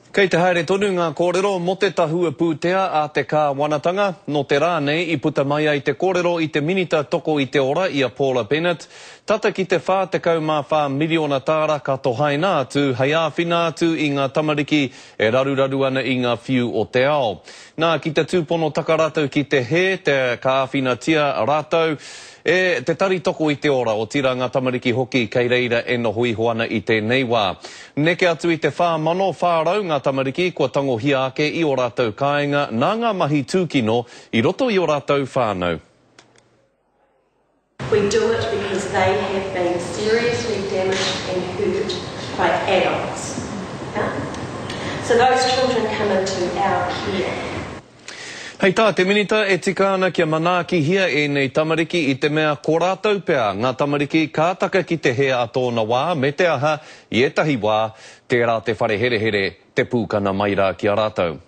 Kei te haere tonu ngā kōrero mo te tahua pūtea a te kāwanatanga, no te rā nei I puta mai ai te kōrero I te minita toko I te ora I a Paula Bennett. Tata ki te whā te kaumawha miliona tāra ka tohaina atu, hei āwhina atu I ngā tamariki e raruraru ana I ngā whiu o te ao. Nā ki te tūpono takaratau ki te he, te ka āwhina tia rātau, e te tari toko I te ora o tira ngā tamariki hoki kei reira e noho iho ana I tēnei wā. Neke atu I te whāmano whārau ngā tamariki kua tangohia ake I o rātau kāinga nā ngā mahi tūkino I roto I o rātau whānau. We do it because they have been seriously damaged and hurt by adults. Yeah? So those children come into our care. Hei tā, te minita e tika ana kia manaaki hia e nei tamariki I te mea ko rātau pea. Ngā tamariki ka taka ki te hea a tōna wā, me te aha I etahi wā, tērā te whare here here, te pūkana mai rā ki a rātau.